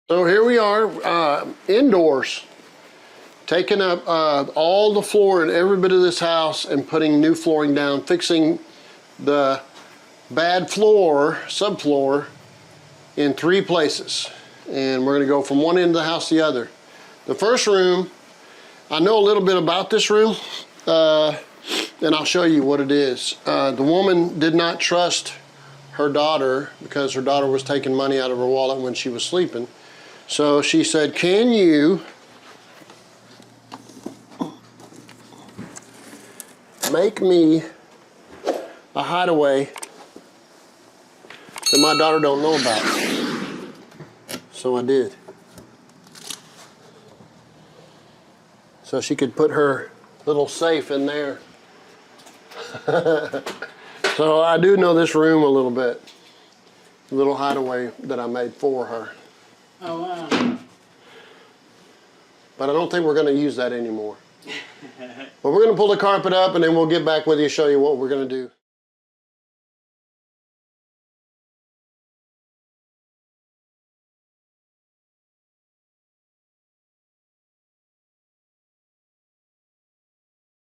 So here we are, indoors, taking up all the floor in every bit of this house and putting new flooring down, fixing the bad floor, subfloor, in 3 places. And we're gonna go from one end of the house to the other. The first room, I know a little bit about this room, and I'll show you what it is. The woman did not trust her daughter because her daughter was taking money out of her wallet when she was sleeping. So she said, can you make me a hideaway that my daughter don't know about? So I did. So she could put her little safe in there. So I do know this room a little bit. A little hideaway that I made for her. Oh, wow. But I don't think we're going to use that anymore. But we're going to pull the carpet up and then we'll get back with you, show you what we're going to do.